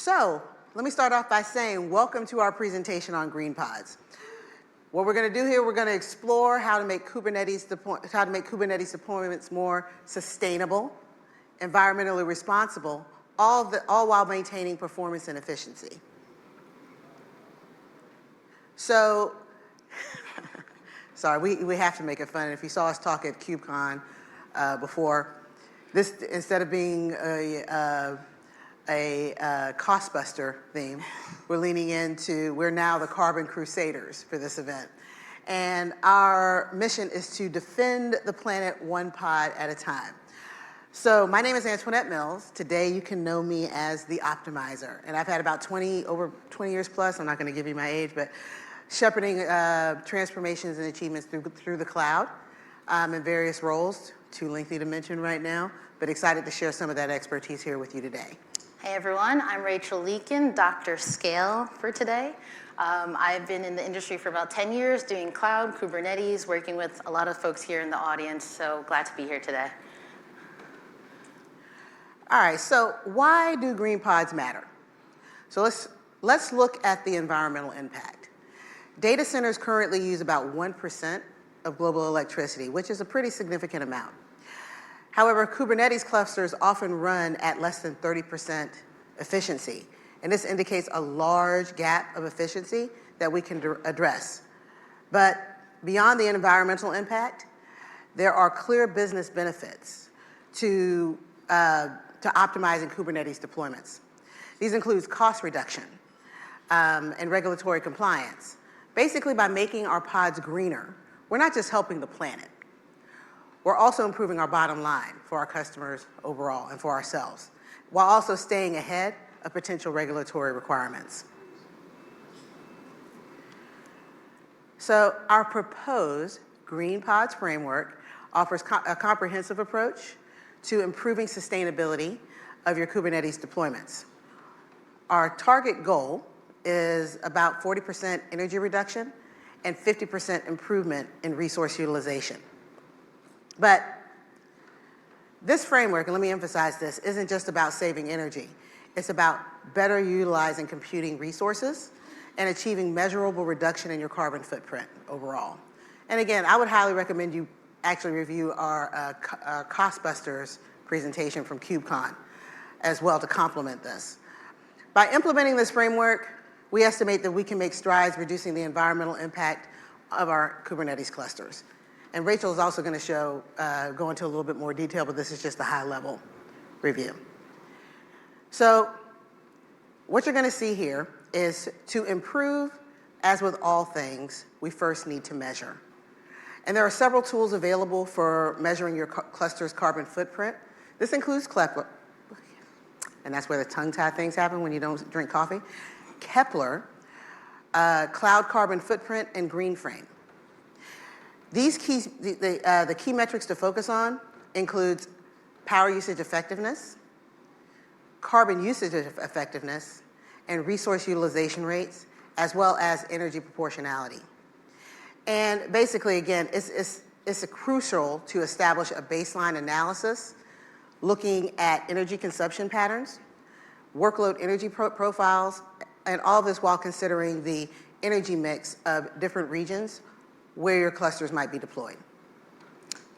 So let me start off by saying welcome to our presentation on green pods. What we're going to do here, we're going to explore how to make Kubernetes deployments more sustainable, environmentally responsible, all while maintaining performance and efficiency. So, sorry, we have to make it fun. If you saw us talk at KubeCon before, this, instead of being a cost buster theme, we're now the carbon crusaders for this event. And our mission is to defend the planet one pod at a time. So my name is Antoinette Mills. Today you can know me as the Optimizer. And I've had about over 20 years plus, I'm not gonna give you my age, but shepherding transformations and achievements through the cloud in various roles. Too lengthy to mention right now, but excited to share some of that expertise here with you today. Hey everyone, I'm Rachel Leakin, Dr. Scale for today. I've been in the industry for about 10 years doing cloud, Kubernetes, working with a lot of folks here in the audience, so glad to be here today. All right, so why do green pods matter? So let's look at the environmental impact. Data centers currently use about 1% of global electricity, which is a pretty significant amount. However, Kubernetes clusters often run at less than 30% efficiency, and this indicates a large gap of efficiency that we can address. But beyond the environmental impact, there are clear business benefits to optimizing Kubernetes deployments. These include cost reduction and regulatory compliance. Basically, by making our pods greener, we're not just helping the planet, we're also improving our bottom line for our customers overall and for ourselves, while also staying ahead of potential regulatory requirements. So our proposed Green Pods framework offers a comprehensive approach to improving sustainability of your Kubernetes deployments. Our target goal is about 40% energy reduction and 50% improvement in resource utilization. But this framework, and let me emphasize this, isn't just about saving energy. It's about better utilizing computing resources and achieving measurable reduction in your carbon footprint overall. And again, I would highly recommend you actually review our Cost Busters presentation from KubeCon as well to complement this. By implementing this framework, we estimate that we can make strides reducing the environmental impact of our Kubernetes clusters. And Rachel is also going to go into a little bit more detail, but this is just a high-level review. So what you're going to see here is to improve, as with all things, we first need to measure. And there are several tools available for measuring your cluster's carbon footprint. This includes Kepler, and that's where the tongue-tie things happen when you don't drink coffee. Kepler, Cloud Carbon Footprint, and GreenFrame. These the key metrics to focus on includes power usage effectiveness, carbon usage effectiveness, and resource utilization rates, as well as energy proportionality. And basically, again, it's crucial to establish a baseline analysis looking at energy consumption patterns, workload energy profiles, and all this while considering the energy mix of different regions where your clusters might be deployed.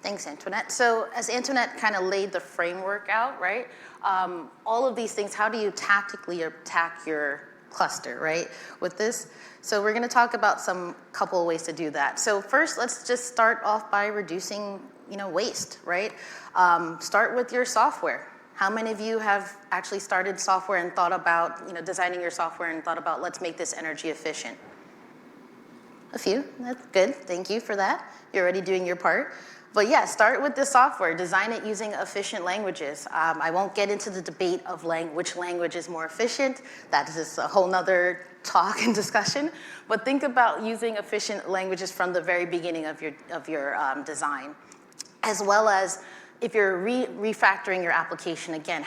Thanks, Antoinette. So as Antoinette kind of laid the framework out, right? All of these things, how do you tactically attack your cluster, right, with this? So we're gonna talk about couple of ways to do that. So first, let's just start off by reducing, waste, right? Start with your software. How many of you have actually started software and thought about, designing your software and thought about, let's make this energy efficient? A few, that's good, thank you for that. You're already doing your part. But yeah, start with the software, design it using efficient languages. I won't get into the debate of which language is more efficient. That is just a whole nother talk and discussion. But think about using efficient languages from the very beginning of your design. As well as if you're refactoring your application, again,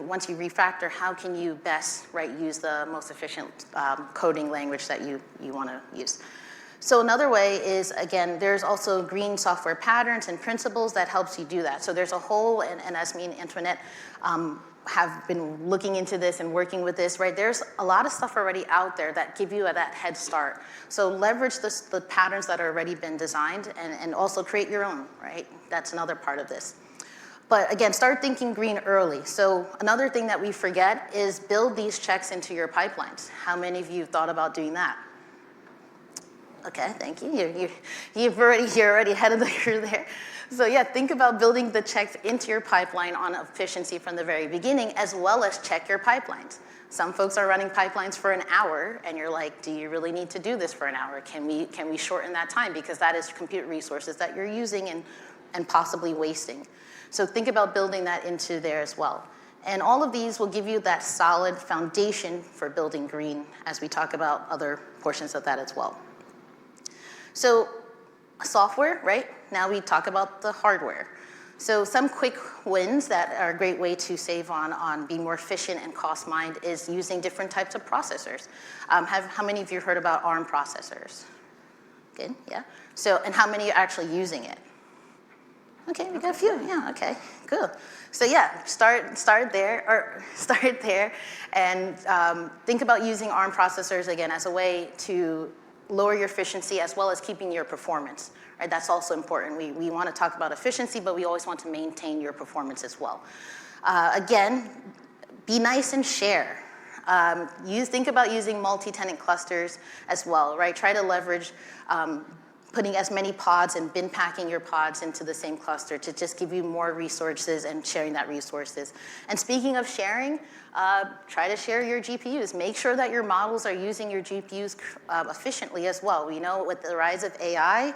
once you refactor, how can you best use the most efficient coding language that you wanna use? So another way is, again, there's also green software patterns and principles that helps you do that. So there's a whole, and as me and Antoinette have been looking into this and working with this, right? There's a lot of stuff already out there that give you that head start. So leverage the patterns that are already been designed and also create your own, right? That's another part of this. But again, start thinking green early. So another thing that we forget is build these checks into your pipelines. How many of you have thought about doing that? Okay, thank you. You're already ahead of the curve there. So yeah, think about building the checks into your pipeline on efficiency from the very beginning, as well as check your pipelines. Some folks are running pipelines for an hour, and you're like, do you really need to do this for an hour? Can we shorten that time? Because that is compute resources that you're using and possibly wasting. So think about building that into there as well. And all of these will give you that solid foundation for building green as we talk about other portions of that as well. So software, right? Now we talk about the hardware. So some quick wins that are a great way to save on being more efficient and cost mined is using different types of processors. How many of you heard about ARM processors? Good, yeah. So, and how many are actually using it? Okay, we got a few, yeah, okay, cool. So yeah, start there, and think about using ARM processors again as a way to lower your efficiency as well as keeping your performance, right? That's also important. We want to talk about efficiency, but we always want to maintain your performance as well. Again, be nice and share. Think about using multi-tenant clusters as well, right? Try to leverage putting as many pods and bin packing your pods into the same cluster to just give you more resources and sharing that resources. And speaking of sharing, try to share your GPUs. Make sure that your models are using your GPUs efficiently as well. We know with the rise of AI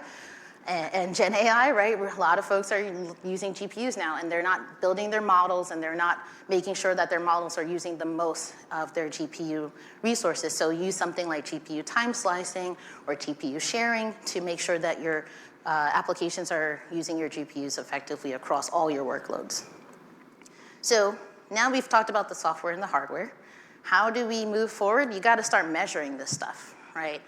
and Gen AI, right, a lot of folks are using GPUs now, and they're not building their models, and they're not making sure that their models are using the most of their GPU resources. So use something like GPU time slicing or GPU sharing to make sure that your applications are using your GPUs effectively across all your workloads. So now we've talked about the software and the hardware. How do we move forward? You got to start measuring this stuff, right?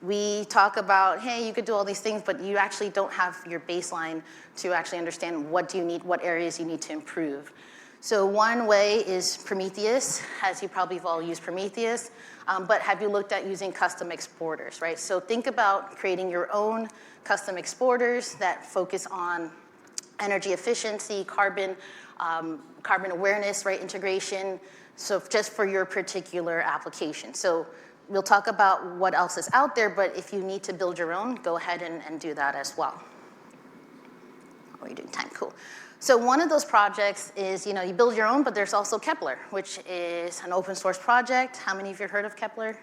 We talk about, hey, you could do all these things, but you actually don't have your baseline to actually understand what do you need, what areas you need to improve. So one way is Prometheus, as you probably have all used Prometheus, but have you looked at using custom exporters, right? So think about creating your own custom exporters that focus on energy efficiency, carbon awareness, right, integration, so just for your particular application. So we'll talk about what else is out there, but if you need to build your own, go ahead and do that as well. Oh, you're doing time, cool. So one of those projects is, you build your own, but there's also Kepler, which is an open source project. How many of you have heard of Kepler?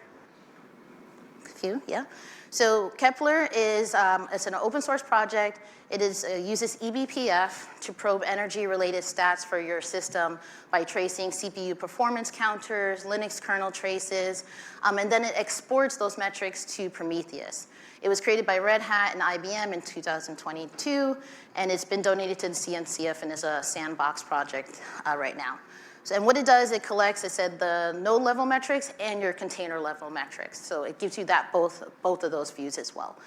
A few, yeah. So Kepler is it's an open source project. It uses eBPF to probe energy-related stats for your system by tracing CPU performance counters, Linux kernel traces, and then it exports those metrics to Prometheus. It was created by Red Hat and IBM in 2022, and it's been donated to the CNCF and is a sandbox project right now. So, and what it does, it collects, the node level metrics and your container level metrics. So it gives you that both of those views as well.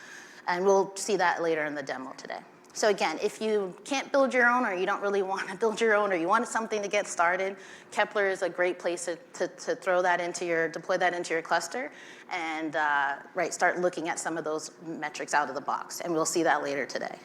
And we'll see that later in the demo today. So again, if you can't build your own, or you don't really want to build your own, or you want something to get started, Kepler is a great place to deploy that into your cluster and start looking at some of those metrics out of the box. And we'll see that later today.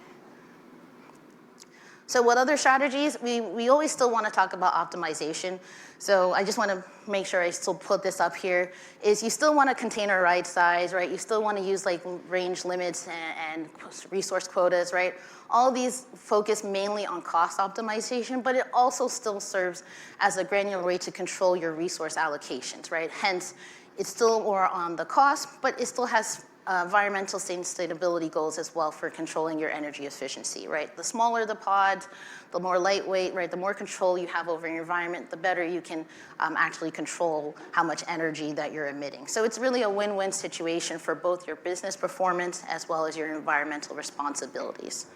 So what other strategies? We always still want to talk about optimization. So I just want to make sure I still put this up here, is you still want a container right size, right? You still want to use like range limits and resource quotas, right? All these focus mainly on cost optimization, but it also still serves as a granular way to control your resource allocations, right? Hence, it's still more on the cost, but it still has environmental sustainability goals as well for controlling your energy efficiency, right? The smaller the pod, the more lightweight, right? The more control you have over your environment, the better you can actually control how much energy that you're emitting. So it's really a win-win situation for both your business performance as well as your environmental responsibilities.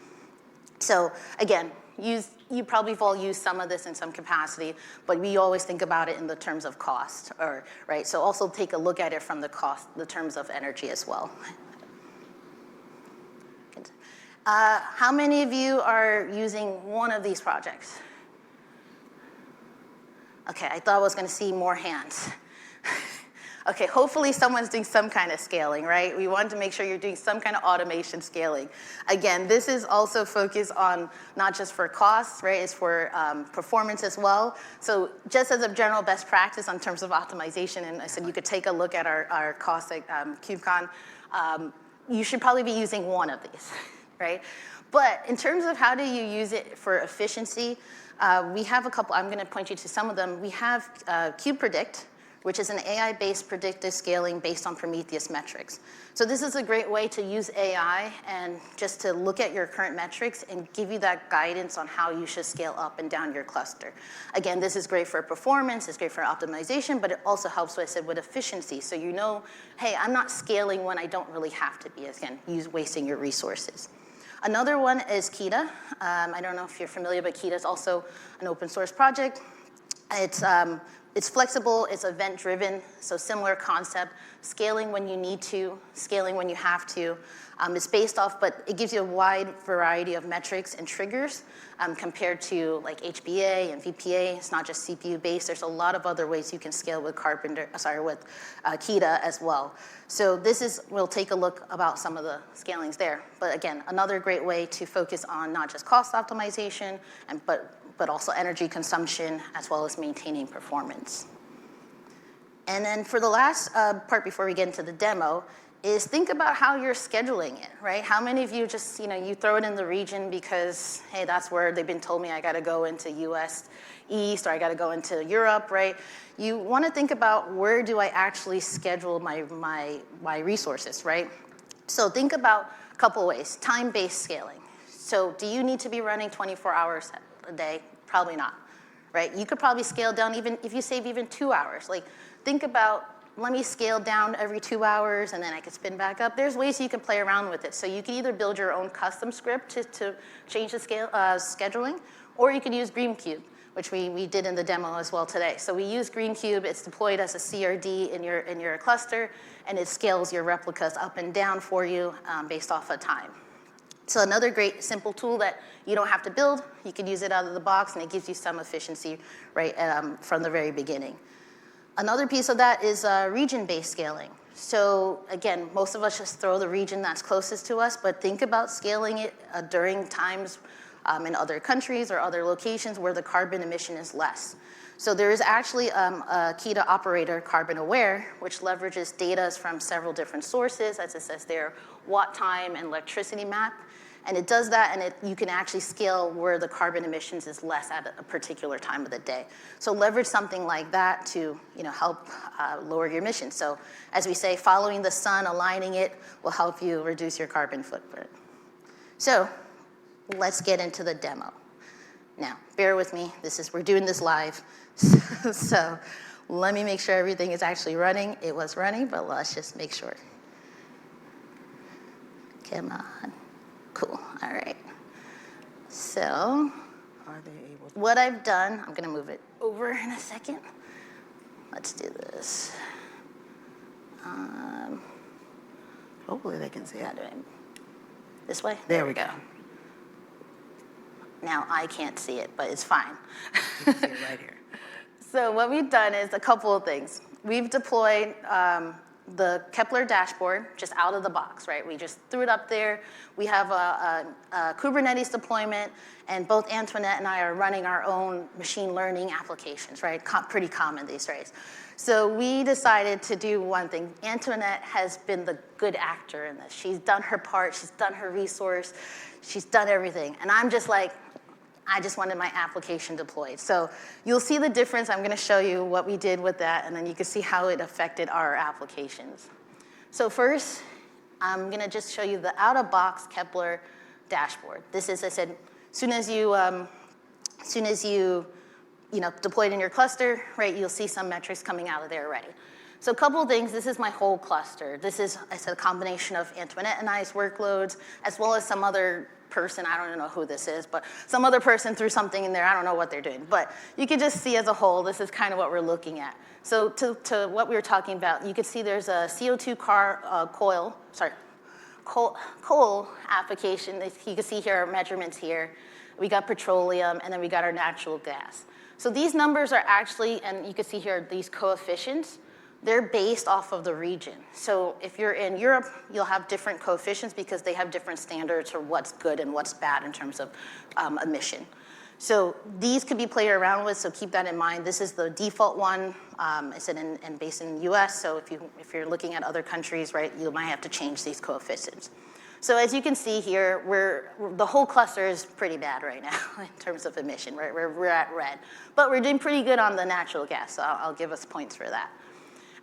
So again, you probably have all used some of this in some capacity, but we always think about it in the terms of cost, right? So also take a look at it from the terms of energy as well. How many of you are using one of these projects? Okay, I thought I was gonna see more hands. Okay, hopefully someone's doing some kind of scaling, right? We want to make sure you're doing some kind of automation scaling. Again, this is also focused on not just for costs, right? It's for performance as well. So just as a general best practice in terms of optimization, and I said you could take a look at our costs at KubeCon, you should probably be using one of these, right? But in terms of how do you use it for efficiency, we have a couple, I'm gonna point you to some of them. We have KubePredict, which is an AI-based predictive scaling based on Prometheus metrics. So this is a great way to use AI and just to look at your current metrics and give you that guidance on how you should scale up and down your cluster. Again, this is great for performance, it's great for optimization, but it also helps, what I said, with efficiency. So you know, hey, I'm not scaling when I don't really have to be, again, wasting your resources. Another one is Kita. I don't know if you're familiar, but Kita is also an open source project. It's flexible, it's event-driven, so similar concept, scaling when you need to, scaling when you have to. It's based off, but it gives you a wide variety of metrics and triggers compared to like HBA and VPA. It's not just CPU-based. There's a lot of other ways you can scale with Kita as well. So we'll take a look about some of the scalings there. But again, another great way to focus on not just cost optimization, but also energy consumption, as well as maintaining performance. And then for the last part before we get into the demo, is think about how you're scheduling it, right? How many of you just, you throw it in the region because, hey, that's where they've been told me I gotta go into US East, or I gotta go into Europe, right? You wanna think about where do I actually schedule my resources, right? So think about a couple ways. Time-based scaling. So do you need to be running 24 hours a day? Probably not, right? You could probably scale down even if you save even 2 hours. Like, think about, let me scale down every 2 hours and then I can spin back up. There's ways you can play around with it. So you can either build your own custom script to change the scheduling, or you could use GreenCube, which we did in the demo as well today. So we use GreenCube, it's deployed as a CRD in your cluster, and it scales your replicas up and down for you based off of time. So another great simple tool that you don't have to build, you can use it out of the box, and it gives you some efficiency right from the very beginning. Another piece of that is region-based scaling. So again, most of us just throw the region that's closest to us, but think about scaling it during times in other countries or other locations where the carbon emission is less. So there is actually a Kita operator, Carbon Aware, which leverages data from several different sources, as it says there, watt time and electricity map. And it does that, and you can actually scale where the carbon emissions is less at a particular time of the day. So leverage something like that to help lower your emissions. So as we say, following the sun, aligning it will help you reduce your carbon footprint. So let's get into the demo. Now, bear with me. We're doing this live. So let me make sure everything is actually running. It was running, but let's just make sure. Come on. Cool, all right. So, Are they able to? What I've done, I'm gonna move it over in a second. Let's do this. Hopefully they can see it. This way? There we go. Now I can't see it, but it's fine. You can see it right here. So what we've done is a couple of things. We've deployed the Kepler dashboard just out of the box, right? We just threw it up there. We have a Kubernetes deployment, and both Antoinette and I are running our own machine learning applications, right? Pretty common these days. So we decided to do one thing. Antoinette has been the good actor in this. She's done her part, she's done her resource, she's done everything. And I'm just like, I just wanted my application deployed. So you'll see the difference. I'm gonna show you what we did with that, and then you can see how it affected our applications. So first, I'm gonna just show you the out-of-box Kepler dashboard. This is, I said, as soon as you deploy it in your cluster, right, you'll see some metrics coming out of there already. So a couple of things, this is my whole cluster. This is, I said, a combination of Antoinette and I's workloads, as well as some other person, I don't know who this is, but some other person threw something in there, I don't know what they're doing. But you can just see as a whole, this is kind of what we're looking at. So to what we were talking about, you can see there's a CO2 coal application. You can see here our measurements here. We got petroleum, and then we got our natural gas. So these numbers are actually, and you can see here, these coefficients, they're based off of the region. So if you're in Europe, you'll have different coefficients because they have different standards for what's good and what's bad in terms of emission. So these could be played around with, so keep that in mind. This is the default one. It's based in the US, so if you're looking at other countries, right, you might have to change these coefficients. So as you can see here, the whole cluster is pretty bad right now in terms of emission, right? We're at red. But we're doing pretty good on the natural gas, so I'll give us points for that.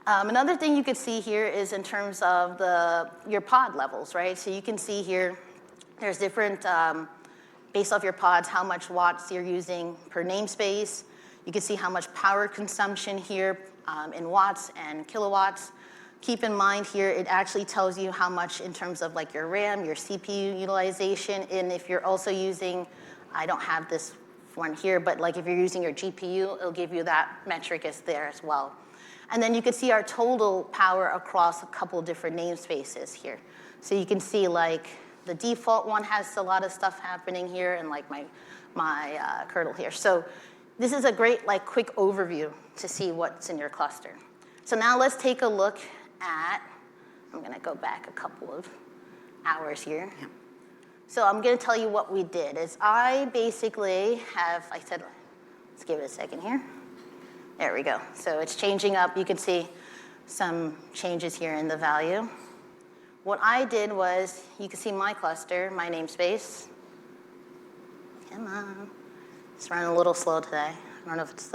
Another thing you could see here is in terms of your pod levels, right? So you can see here, there's different, based off your pods, how much watts you're using per namespace. You can see how much power consumption here in watts and kilowatts. Keep in mind here, it actually tells you how much in terms of like your RAM, your CPU utilization, and if you're also using, I don't have this one here, but like if you're using your GPU, it'll give you that metric there as well. And then you can see our total power across a couple different namespaces here. So you can see like the default one has a lot of stuff happening here and like my kernel here. So this is a great like quick overview to see what's in your cluster. So now let's take a look at, I'm gonna go back a couple of hours here. Yeah. So I'm gonna tell you what we did is I basically I said, let's give it a second here. There we go. So it's changing up. You can see some changes here in the value. What I did was, you can see my cluster, my namespace. Come on. It's running a little slow today. I don't know if it's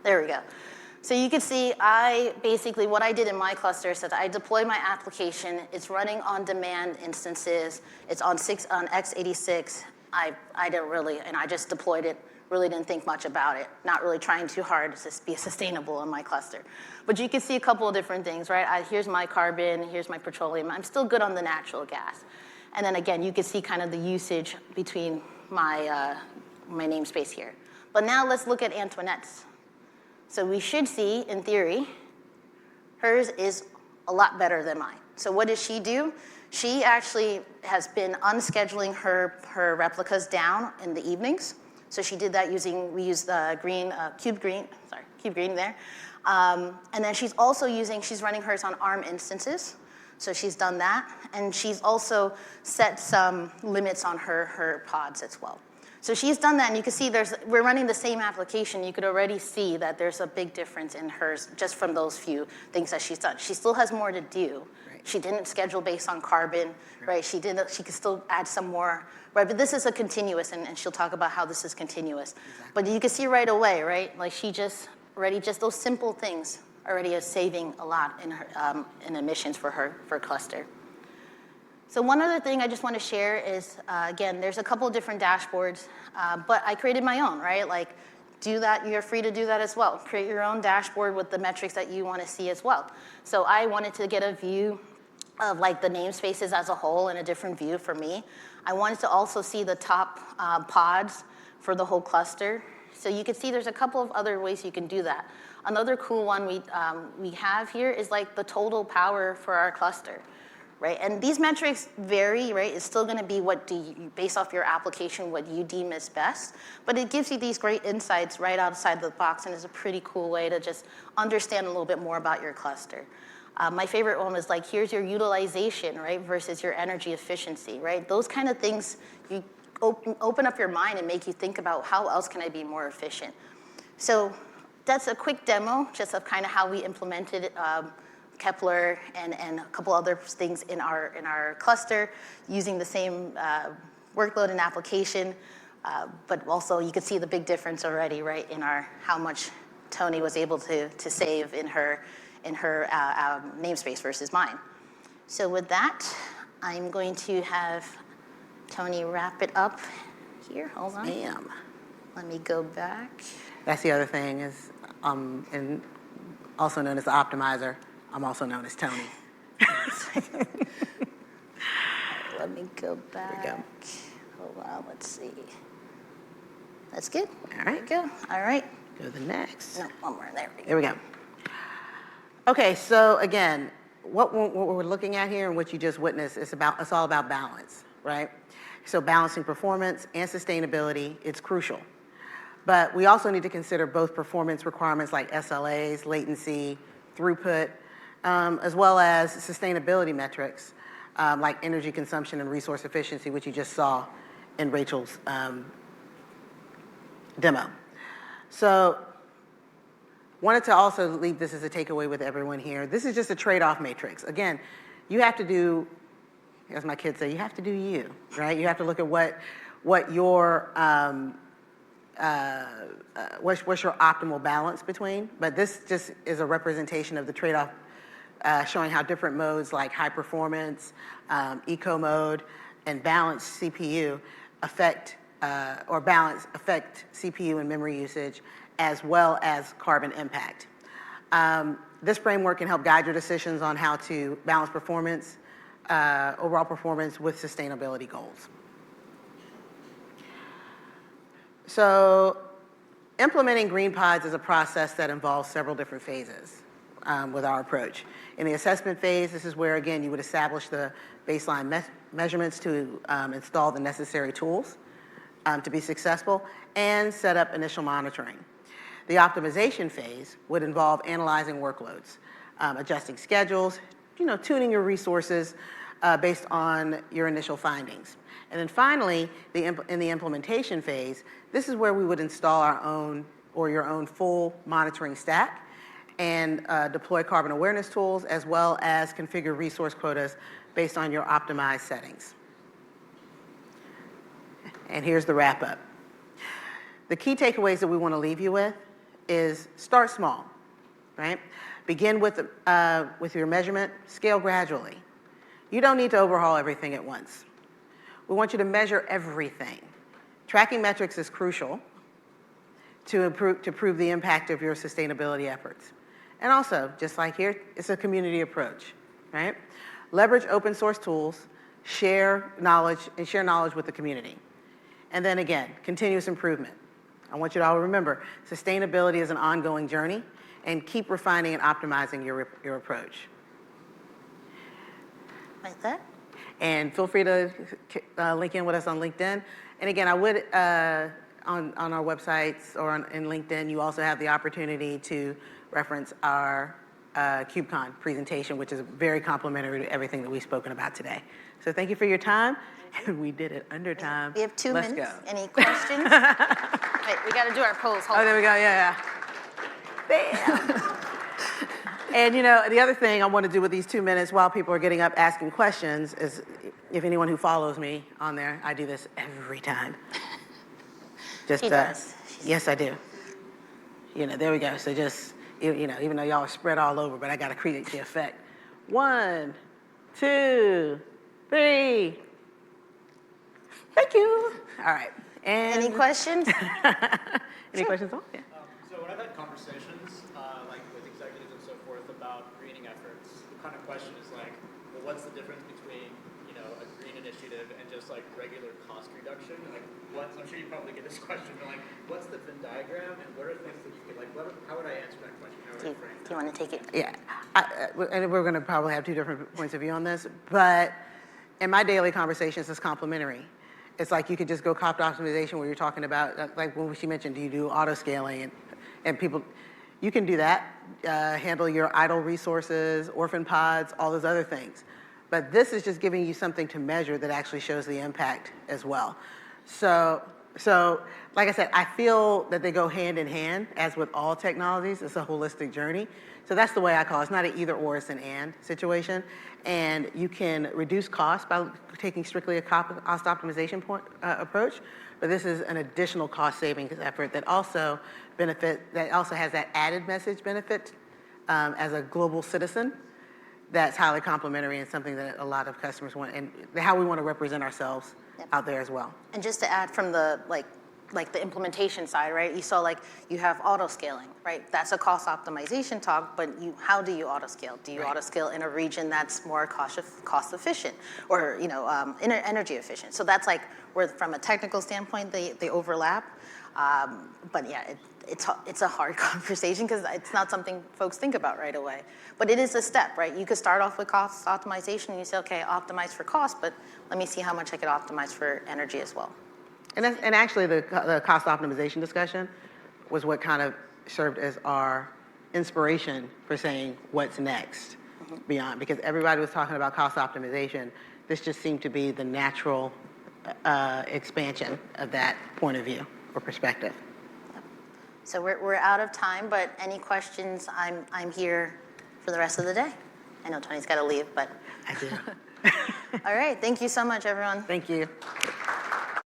there we go. So you can see what I did in my cluster is that I deployed my application. It's running on demand instances. It's on x86. I didn't really, and I just deployed it. Really didn't think much about it. Not really trying too hard to be sustainable in my cluster. But you can see a couple of different things, right? Here's my carbon, here's my petroleum. I'm still good on the natural gas. And then again, you can see kind of the usage between my namespace here. But now let's look at Antoinette's. So we should see, in theory, hers is a lot better than mine. So what does she do? She actually has been unscheduling her replicas down in the evenings. So she did that we used the Cube Green there. And then she's running hers on ARM instances. So she's done that. And she's also set some limits on her pods as well. So she's done that, and you can see we're running the same application. You could already see that there's a big difference in hers just from those few things that she's done. She still has more to do. Right. She didn't schedule based on carbon, right? She could still add some more, right? But this is a continuous, and she'll talk about how this is continuous. Exactly. But you can see right away, right? Like just those simple things already is saving a lot in her in emissions for her cluster. So one other thing I just want to share is, again, there's a couple of different dashboards, but I created my own, right? Like, do that, you're free to do that as well. Create your own dashboard with the metrics that you want to see as well. So I wanted to get a view of like the namespaces as a whole and a different view for me. I wanted to also see the top pods for the whole cluster. So you can see there's a couple of other ways you can do that. Another cool one we have here is like the total power for our cluster. Right? And these metrics vary, right? It's still going to be based off your application, what you deem is best. But it gives you these great insights right outside the box, and it's a pretty cool way to just understand a little bit more about your cluster. My favorite one is like, here's your utilization, right, versus your energy efficiency, right? Those kind of things, you open up your mind and make you think about how else can I be more efficient. So that's a quick demo just of kind of how we implemented Kepler and a couple other things in our cluster using the same workload and application, but also you can see the big difference already, right, in how much Tony was able to save in her namespace versus mine. So with that, I'm going to have Tony wrap it up here. Hold on. Bam. Let me go back. That's the other thing is, and also known as the optimizer. I'm also known as Tony. Let me go back. There we go. Hold on, let's see. That's good. All right. There we go. All right. Go to the next. No, one more. There we go. There we go. Okay, so again, what we're looking at here and what you just witnessed is it's all about balance, right? So balancing performance and sustainability, it's crucial. But we also need to consider both performance requirements like SLAs, latency, throughput, as well as sustainability metrics like energy consumption and resource efficiency, which you just saw in Rachel's demo. So wanted to also leave this as a takeaway with everyone here. This is just a trade-off matrix. Again, you have to do, as my kids say, you have to do you, right? You have to look at what's your optimal balance between. But this just is a representation of the trade-off, showing how different modes like high performance, eco mode, and balanced CPU affect CPU and memory usage, as well as carbon impact. This framework can help guide your decisions on how to balance performance, overall performance with sustainability goals. So implementing green pods is a process that involves several different phases with our approach. In the assessment phase, this is where, again, you would establish the baseline measurements to install the necessary tools to be successful and set up initial monitoring. The optimization phase would involve analyzing workloads, adjusting schedules, tuning your resources based on your initial findings. And then finally, in the implementation phase, this is where we would install our own or your own full monitoring stack and deploy carbon awareness tools, as well as configure resource quotas based on your optimized settings. And here's the wrap up. The key takeaways that we want to leave you with is start small, right? Begin with your measurement, scale gradually. You don't need to overhaul everything at once. We want you to measure everything. Tracking metrics is crucial to prove the impact of your sustainability efforts. And also, just like here, it's a community approach, right? Leverage open source tools, share knowledge with the community. And then again, continuous improvement. I want you to all remember, sustainability is an ongoing journey, and keep refining and optimizing your approach. Like that? And feel free to link in with us on LinkedIn. And again, I would, on our websites or in LinkedIn, you also have the opportunity to reference our KubeCon presentation, which is very complimentary to everything that we've spoken about today. So thank you for your time. We did it under time. We have 2 minutes. Let's go. Any questions? Wait, we got to do our polls. Hold Oh, there we go. Yeah. Bam. And the other thing I want to do with these 2 minutes while people are getting up asking questions is, if anyone who follows me on there, I do this every time. Just, She does. Yes, I do. There we go. So just, even though y'all are spread all over, but I got to create the effect. 1, 2, 3. Thank you. All right. And Any questions? Any questions? Oh, yeah. So when I've had conversations, like with executives and so forth, about greening efforts, the kind of question is like, well, what's the difference between, a green initiative and just like regular cost reduction? Like, I'm sure you probably get this question, but like, what's the Venn diagram, and what are things that you could how would I answer that question? How would I frame that? Do you want to take it? Yeah, and we're going to probably have 2 different points of view on this, but in my daily conversations, it's complementary. It's like you could just go cost optimization where you're talking about, like when she mentioned, do you do auto scaling and people, you can do that, handle your idle resources, orphan pods, all those other things. But this is just giving you something to measure that actually shows the impact as well. So like I said, I feel that they go hand in hand, as with all technologies. It's a holistic journey. So that's the way I call it. It's not an either or, it's an and situation. And you can reduce costs by taking strictly a cost optimization approach, but this is an additional cost savings effort that also has that added message benefit as a global citizen. That's highly complementary and something that a lot of customers want, and how we want to represent ourselves out there as well. And just to add from the like the implementation side, right? You saw you have auto scaling, right? That's a cost optimization talk, but how do you auto scale? Do you auto scale in a region that's more cost efficient or energy efficient? So that's where from a technical standpoint they overlap. But yeah, it's a hard conversation because it's not something folks think about right away. But it is a step, right? You could start off with cost optimization and you say, okay, optimize for cost, but let me see how much I could optimize for energy as well. And actually, the cost optimization discussion was what kind of served as our inspiration for saying what's next beyond, because everybody was talking about cost optimization. This just seemed to be the natural expansion of that point of view or perspective. So we're out of time, but any questions, I'm here for the rest of the day. I know Tony's got to leave, but. I do. All right, thank you so much, everyone. Thank you.